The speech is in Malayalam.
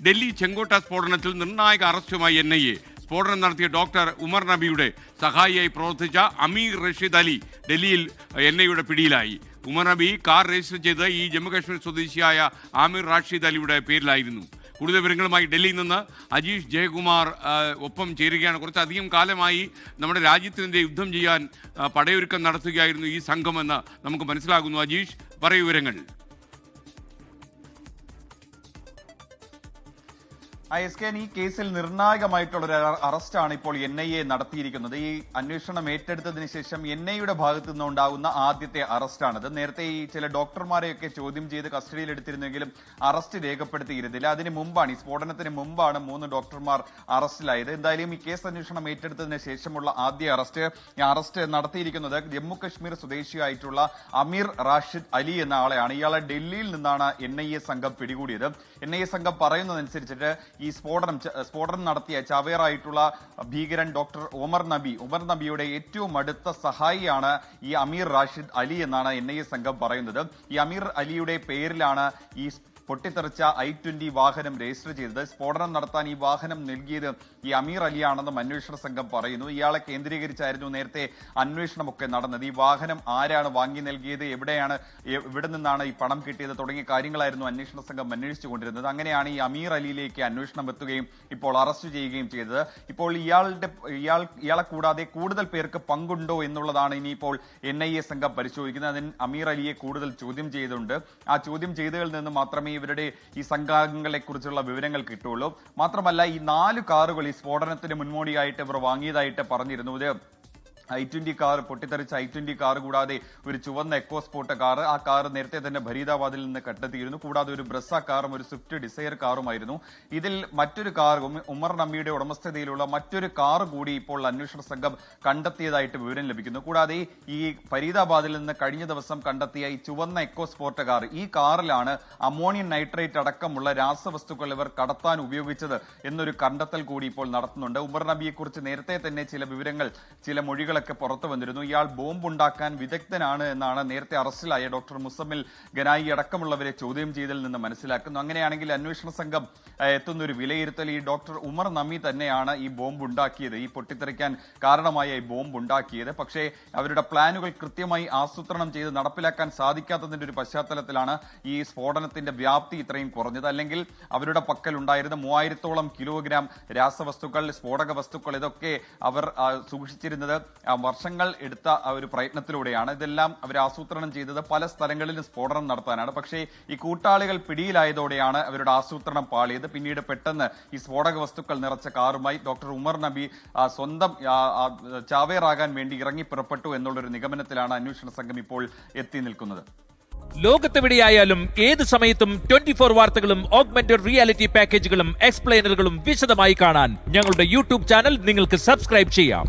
ഡൽഹി ചെങ്കോട്ട സ്ഫോടനത്തിൽ നിർണായക അറസ്റ്റുമായി NIA. സ്ഫോടനം നടത്തിയ ഡോക്ടർ ഉമർ നബിയുടെ സഹായിയായി പ്രവർത്തിച്ച അമീർ റഷീദ് അലി ഡൽഹിയിൽ NIAയുടെ പിടിയിലായി. ഉമർ നബി കാർ രജിസ്റ്റർ ചെയ്ത് ഈ ജമ്മുകാശ്മീർ സ്വദേശിയായ അമീർ റഷീദ് അലിയുടെ പേരിലായിരുന്നു. കൂടുതൽ വിവരങ്ങളുമായി ഡൽഹിയിൽ നിന്ന് അജീഷ് ജയകുമാർ ഒപ്പം ചേരുകയാണ്. കുറച്ചധികം കാലമായി നമ്മുടെ രാജ്യത്തിനെതിരെ യുദ്ധം ചെയ്യാൻ പടയൊരുക്കം നടത്തുകയായിരുന്നു ഈ സംഘമെന്ന് നമുക്ക് മനസ്സിലാകുന്നു. അജീഷ്, പറയൂ വിവരങ്ങൾ. ഈ കേസിൽ നിർണായകമായിട്ടുള്ള ഒരു അറസ്റ്റാണ് ഇപ്പോൾ NIA നടത്തിയിരിക്കുന്നത്. ഈ അന്വേഷണം ഏറ്റെടുത്തതിന് ശേഷം NIAയുടെ ഭാഗത്തു നിന്നുണ്ടാകുന്ന ആദ്യത്തെ അറസ്റ്റാണിത്. നേരത്തെ ഈ ചില ഡോക്ടർമാരെയൊക്കെ ചോദ്യം ചെയ്ത് കസ്റ്റഡിയിലെടുത്തിരുന്നെങ്കിലും അറസ്റ്റ് രേഖപ്പെടുത്തിയിരുന്നില്ല. അതിന് മുമ്പാണ്, ഈ സ്ഫോടനത്തിന് മുമ്പാണ് 3 ഡോക്ടർമാർ അറസ്റ്റിലായത്. എന്തായാലും ഈ കേസ് അന്വേഷണം ഏറ്റെടുത്തതിന് ശേഷമുള്ള ആദ്യ അറസ്റ്റ് നടത്തിയിരിക്കുന്നത് ജമ്മു കശ്മീർ സ്വദേശിയായിട്ടുള്ള അമീർ റാഷിദ് അലി എന്ന ആളെയാണ്. ഇയാളെ ഡൽഹിയിൽ നിന്നാണ് NIA സംഘം പിടികൂടിയത്. NIA സംഘം പറയുന്നതനുസരിച്ചിട്ട് ഈ സ്ഫോടനം നടത്തിയ ചാവേറായിട്ടുള്ള ഭീകരൻ ഡോക്ടർ ഉമർ നബിയുടെ ഏറ്റവും അടുത്ത സഹായിയാണ് ഈ അമീർ റാഷിദ് അലി എന്നാണ് NIA സംഘം പറയുന്നത്. ഈ അമീർ അലിയുടെ പേരിലാണ് ഈ പൊട്ടിത്തെറിച്ച I-20 വാഹനം രജിസ്റ്റർ ചെയ്തത്. സ്ഫോടനം നടത്താൻ ഈ വാഹനം നൽകിയത് ഈ അമീർ അലിയാണെന്നും അന്വേഷണ സംഘം പറയുന്നു. ഇയാളെ കേന്ദ്രീകരിച്ചായിരുന്നു നേരത്തെ അന്വേഷണമൊക്കെ നടന്നത്. ഈ വാഹനം ആരാണ് വാങ്ങി നൽകിയത്, എവിടെ നിന്നാണ് ഈ പണം കിട്ടിയത് തുടങ്ങിയ കാര്യങ്ങളായിരുന്നു അന്വേഷണ സംഘം അന്വേഷിച്ചുകൊണ്ടിരുന്നത്. അങ്ങനെയാണ് ഈ അമീർ അലിയിലേക്ക് അന്വേഷണം എത്തുകയും ഇപ്പോൾ അറസ്റ്റ് ചെയ്യുകയും ചെയ്തത്. ഇപ്പോൾ ഇയാളെ കൂടാതെ കൂടുതൽ പേർക്ക് പങ്കുണ്ടോ എന്നുള്ളതാണ് ഇനിയിപ്പോൾ NIA സംഘം പരിശോധിക്കുന്നത്. അതിന് അമീർ അലിയെ കൂടുതൽ ചോദ്യം ചെയ്തിട്ടുണ്ട്. ആ ചോദ്യം ചെയ്തതിൽ നിന്ന് മാത്രമേ ഇവരുടെ ഈ സംഘാംഗങ്ങളെ കുറിച്ചുള്ള വിവരങ്ങൾ കിട്ടുള്ളൂ. മാത്രമല്ല ഈ 4 കാറുകൾ ഈ സ്ഫോടനത്തിന് മുന്നോടിയായിട്ട് ഇവർ വാങ്ങിയതായിട്ട് പറഞ്ഞിരുന്നു. I-20 കാർ, പൊട്ടിത്തെറിച്ച I-20 കാർ കൂടാതെ ഒരു ചുവന്ന എക്കോ സ്പോർട്ട് കാർ, ആ കാർ നേരത്തെ തന്നെ ഫരീദാബാദിൽ നിന്ന് കണ്ടെത്തിയിരുന്നു. കൂടാതെ ഒരു ബ്രസ കാറും ഒരു സ്വിഫ്റ്റ് ഡിസയർ കാറുമായിരുന്നു. ഇതിൽ മറ്റൊരു കാർ, ഉമർ നബിയുടെ ഉടമസ്ഥതയിലുള്ള മറ്റൊരു കാർ കൂടി ഇപ്പോൾ അന്വേഷണ സംഘം കണ്ടെത്തിയതായിട്ട് വിവരം ലഭിക്കുന്നു. കൂടാതെ ഈ ഫരീദാബാദിൽ നിന്ന് കഴിഞ്ഞ ദിവസം കണ്ടെത്തിയ ഈ ചുവന്ന എക്കോ സ്പോർട്ട് കാർ, ഈ കാറിലാണ് അമോണിയം നൈട്രേറ്റ് അടക്കമുള്ള രാസവസ്തുക്കൾ ഇവർ കടത്താൻ ഉപയോഗിച്ചത് എന്നൊരു കണ്ടെത്തൽ കൂടി ഇപ്പോൾ നടത്തുന്നുണ്ട്. ഉമർ നബിയെ കുറിച്ച് നേരത്തെ തന്നെ ചില വിവരങ്ങൾ, ചില മൊഴികളൊക്കെ പുറത്തു വന്നിരുന്നു. ഇയാൾ ബോംബ് ഉണ്ടാക്കാൻ വിദഗ്ധനാണ് എന്നാണ് നേരത്തെ അറസ്റ്റിലായ ഡോക്ടർ മുസമ്മിൽ ഗനായി അടക്കമുള്ളവരെ ചോദ്യം ചെയ്തതിൽ നിന്ന് മനസ്സിലാക്കുന്നു. അങ്ങനെയാണെങ്കിൽ അന്വേഷണ സംഘം എത്തുന്ന ഒരു വിലയിരുത്തൽ, ഈ ഡോക്ടർ ഉമർ നബി തന്നെയാണ് ഈ ബോംബ് ഉണ്ടാക്കിയത്, ഈ പൊട്ടിത്തെറിക്കാൻ കാരണമായ ഈ ബോംബ് ഉണ്ടാക്കിയത്. പക്ഷേ അവരുടെ പ്ലാനുകൾ കൃത്യമായി ആസൂത്രണം ചെയ്ത് നടപ്പിലാക്കാൻ സാധിക്കാത്തതിന്റെ ഒരു പശ്ചാത്തലത്തിലാണ് ഈ സ്ഫോടനത്തിന്റെ വ്യാപ്തി ഇത്രയും കുറഞ്ഞത്. അല്ലെങ്കിൽ അവരുടെ പക്കൽ ഉണ്ടായിരുന്ന 3000-ഓളം കിലോഗ്രാം രാസവസ്തുക്കൾ, സ്ഫോടക വസ്തുക്കൾ, ഇതൊക്കെ അവർ സൂക്ഷിച്ചിരുന്നത് വർഷങ്ങൾ എടുത്ത ഒരു പ്രയത്നത്തിലൂടെയാണ്. ഇതെല്ലാം അവർ ആസൂത്രണം ചെയ്തത് പല സ്ഥലങ്ങളിലും സ്ഫോടനം നടത്താനാണ്. പക്ഷേ ഈ കൂട്ടാളികൾ പിടിയിലായതോടെയാണ് അവരുടെ ആസൂത്രണം പാളിയത്. പിന്നീട് പെട്ടെന്ന് ഈ സ്ഫോടക വസ്തുക്കൾ നിറച്ച കാറുമായി ഡോക്ടർ ഉമർ നബി സ്വന്തം ചാവേറാകാൻ വേണ്ടി ഇറങ്ങി പുറപ്പെട്ടു എന്നുള്ളൊരു നിഗമനത്തിലാണ് അന്വേഷണ സംഘം ഇപ്പോൾ എത്തി നിൽക്കുന്നത്. ലോകത്തെവിടെയായാലും ഏത് സമയത്തും 24 വാർത്തകളും ഓഗ്മെന്റഡ് റിയാലിറ്റി പാക്കേജുകളും എക്സ്പ്ലെയിനറുകളും വിശദമായി കാണാൻ ഞങ്ങളുടെ YouTube ചാനൽ നിങ്ങൾക്ക് സബ്സ്ക്രൈബ് ചെയ്യാം.